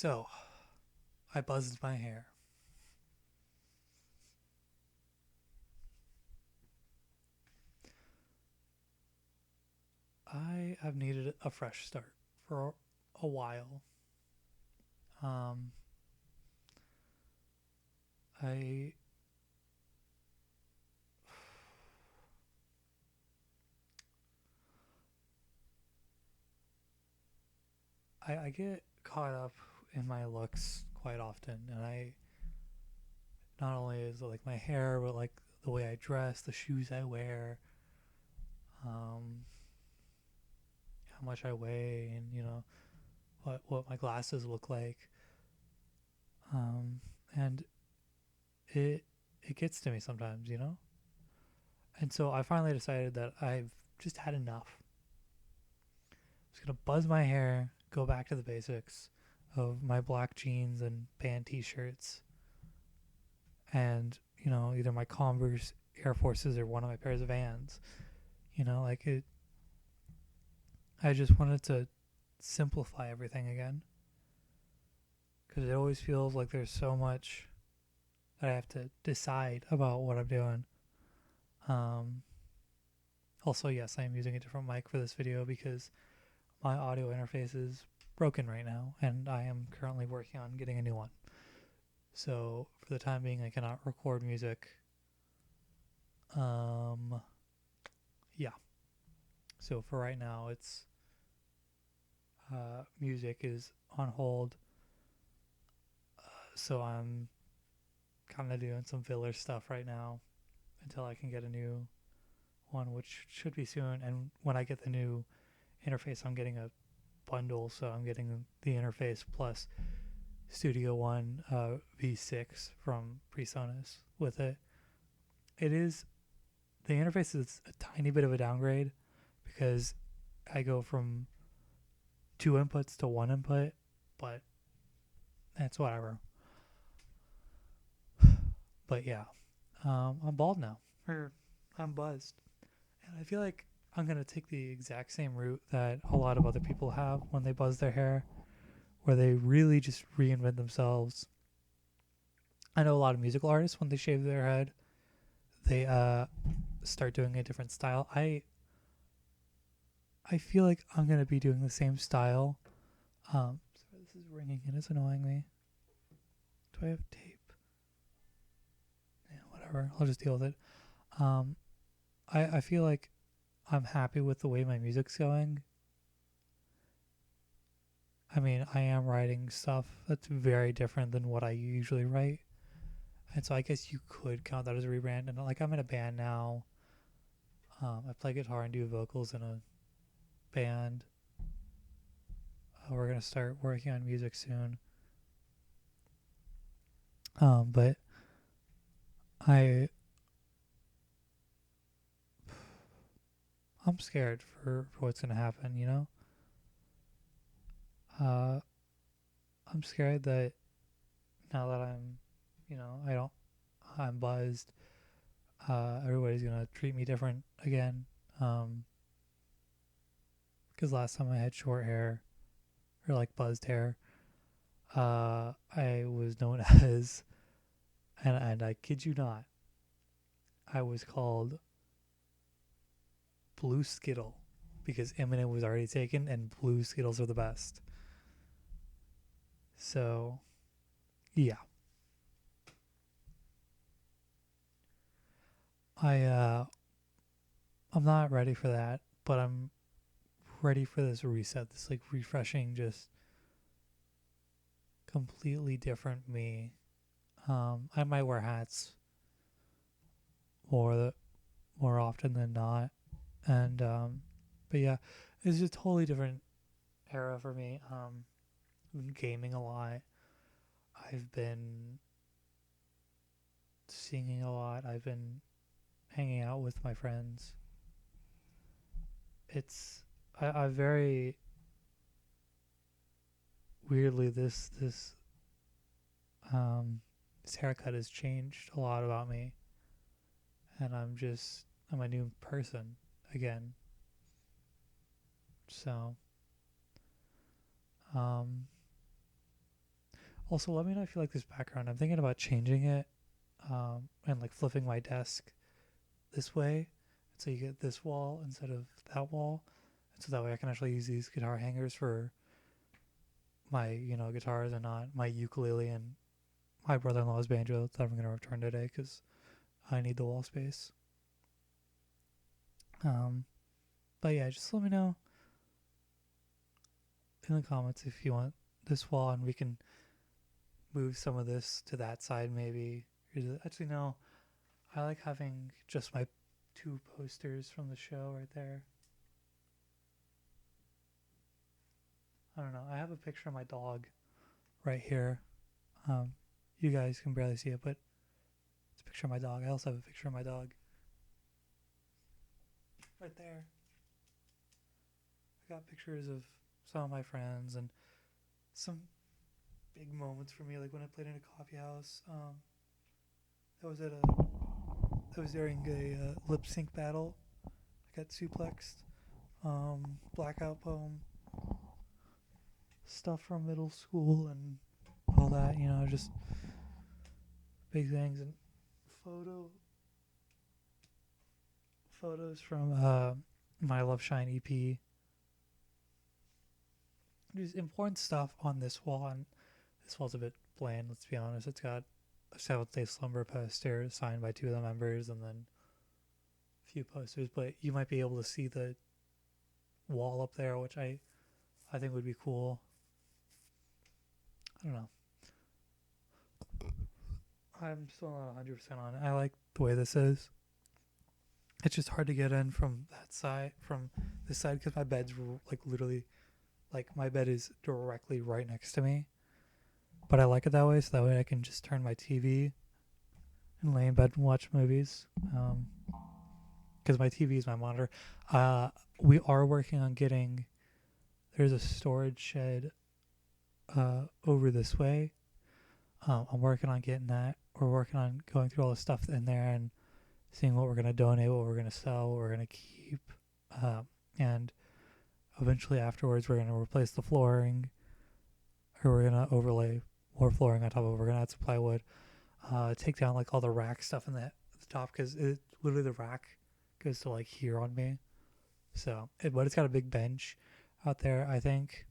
So, I buzzed my hair. I have needed a fresh start for a while. Um, I I get caught up in my looks quite often, and I not only is it like my hair, but like the way I dress, the shoes I wear, um, how much I weigh, and what my glasses look like. Um, and it it gets to me sometimes. And so I finally decided that I've just had enough. I was gonna buzz my hair, go back to the basics of my black jeans and band t-shirts, and either my Converse Air Forces or one of my pairs of Vans. Like it. I just wanted to simplify everything again because it always feels like there's so much that I have to decide about what I'm doing. Um, Also, yes, I am using a different mic for this video because my audio interface is broken right now, and I am currently working on getting a new one. So for the time being, I cannot record music. Um, yeah. So for right now, it's music is on hold. So I'm kind of doing some filler stuff right now until I can get a new one, which should be soon. And when I get the new interface, I'm getting a bundle. So I'm getting the interface plus Studio One V6 from PreSonus with it. It is the interface is a tiny bit of a downgrade because I go from two inputs to one input, but that's whatever. But yeah, I'm bald now, or I'm buzzed, and I feel like I'm gonna take the exact same route that a lot of other people have when they buzz their hair, where they really just reinvent themselves. I know a lot of musical artists when they shave their head, they start doing a different style. I feel like I'm gonna be doing the same style. Sorry, this is ringing and it's annoying me. Do I have tape? Yeah, whatever. I'll just deal with it. Um, I feel like I'm happy with the way my music's going. I mean, I am writing stuff that's very different than what I usually write, and so I guess you could count that as a rebrand. And like, I'm in a band now. I play guitar and do vocals in a band. We're gonna start working on music soon. But I I'm scared for what's gonna happen. Uh, I'm scared that now that I don't, I'm buzzed. Everybody's gonna treat me different again. Um, because last time I had short hair or like buzzed hair, I was known as, and I kid you not, I was called Blue Skittle because Eminem was already taken and blue Skittles are the best. So yeah, I I'm not ready for that, but I'm ready for this reset, this like refreshing, just completely different me. I might wear hats more more often than not, and but yeah, it's just a totally different era for me. I've been gaming a lot. I've been singing a lot. I've been hanging out with my friends. It's I very weirdly um this haircut has changed a lot about me, and I'm a new person again. So um Also, let me know if you like this background. I'm thinking about changing it, and like flipping my desk this way, so you get this wall instead of that wall, and so that way I can actually use these guitar hangers for my guitars and not my ukulele and my brother-in-law's banjo that I'm gonna return today because I need the wall space. Um, but yeah, just let me know in the comments if you want this wall, and we can move some of this to that side maybe. Actually, no, I like having just my two posters from the show right there. I don't know. I have a picture of my dog right here. Um, you guys can barely see it, but it's a picture of my dog. I also have a picture of my dog right there. I got pictures of some of my friends and some big moments for me, like when I played in a coffee house. That was at a that was during a lip sync battle. I got suplexed. Blackout poem stuff from middle school and all that. Just big things and photos from my Love Shine EP. There's important stuff on this wall, and this wall's a bit bland. Let's be honest. It's got a Seventh Day Slumber poster signed by two of the members, and then a few posters. But you might be able to see the wall up there, which I think would be cool. I don't know. I'm still not 100% on it. I like the way this is. It's just hard to get in from that side, from this side, because my bed's like literally, like my bed is directly right next to me. But I like it that way, so that way I can just turn my TV and lay in bed and watch movies. Because my TV is my monitor. We are working on getting. There's a storage shed over this way. I'm working on getting that. We're working on going through all the stuff in there and seeing what we're going to donate, what we're going to sell, what we're going to keep. And eventually afterwards, we're going to replace the flooring, or we're going to overlay more flooring on top of it. We're going to add some plywood, take down like all the rack stuff in the top, because it literally the rack goes to like here on me. So, but it's got a big bench out there. I think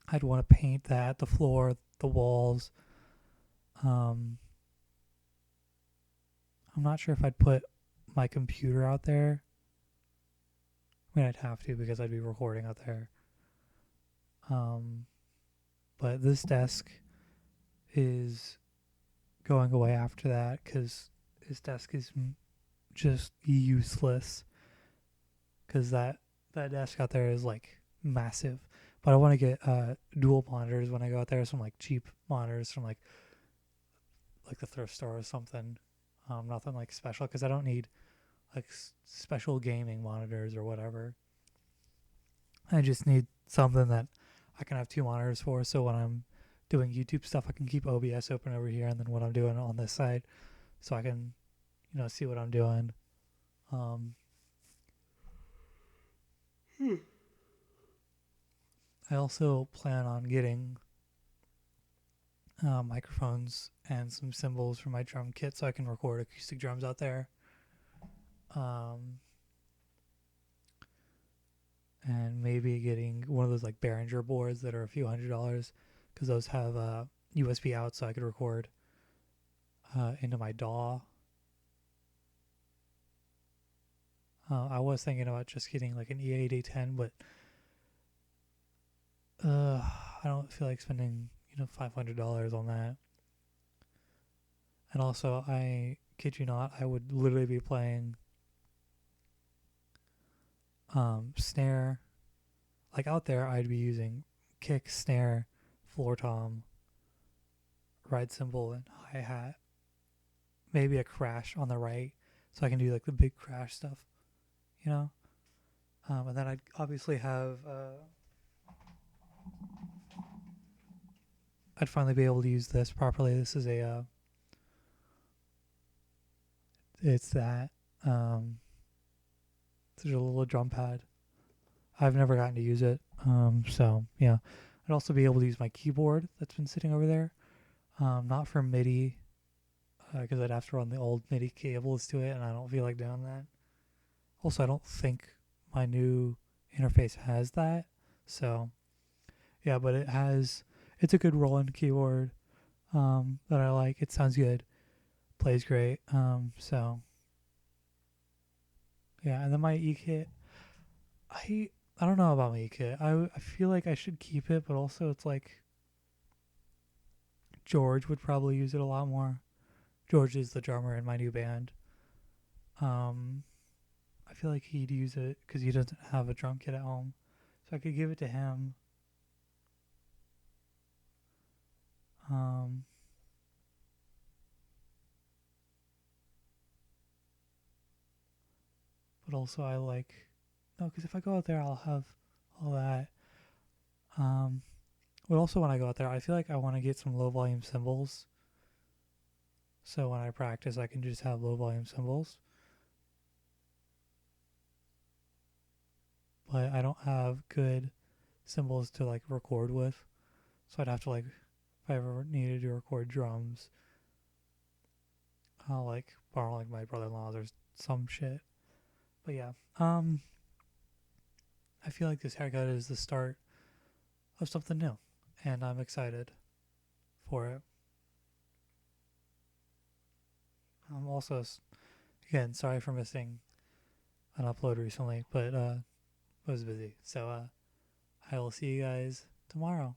I'd want to paint that, the floor, the walls. I'm not sure if I'd put my computer out there. I mean, I'd have to because I'd be recording out there. But this desk is going away after that because this desk is just useless. Because that desk out there is like massive. But I want to get dual monitors when I go out there. Some like cheap monitors from like the thrift store or something. Nothing like special, because I don't need like special gaming monitors or whatever. I just need something that I can have two monitors for, so when I'm doing YouTube stuff, I can keep OBS open over here, and then what I'm doing on this side, so I can, see what I'm doing. I also plan on getting microphones and some cymbals for my drum kit, so I can record acoustic drums out there. And maybe getting one of those like Behringer boards that are a few $100s, because those have USB out, so I could record into my DAW. I was thinking about just getting like an E8010, but I don't feel like spending $500 on that. And also, I kid you not, I would literally be playing snare. Like out there, I'd be using kick, snare, floor tom, ride cymbal, and hi-hat. Maybe a crash on the right, so I can do like the big crash stuff, And then I'd obviously have I'd finally be able to use this properly. This is a it's that it's a little drum pad. I've never gotten to use it. So yeah, I I'd also be able to use my keyboard that's been sitting over there. Not for MIDI, because I'd have to run the old MIDI cables to it, and I don't feel like doing that. Also, I don't think my new interface has that. So, yeah, but it's a good Roland keyboard that I like. It sounds good, plays great. So, yeah, and then my E-Kit, I I don't know about my E-Kit. I feel like I should keep it, but also it's like George would probably use it a lot more. George is the drummer in my new band. Um, I feel like he'd use it because he doesn't have a drum kit at home, so I could give it to him. Um, but also I like no, because if I go out there, I'll have all that. Um, but also when I go out there, I feel like I want to get some low volume cymbals. So when I practice, I can just have low volume cymbals. But I don't have good cymbals to like record with. So I'd have to like, if I ever needed to record drums, I'll like borrow like my brother-in-law's or some shit. But yeah, I feel like this haircut is the start of something new, and I'm excited for it. I'm also, again, sorry for missing an upload recently, but I was busy. So I will see you guys tomorrow.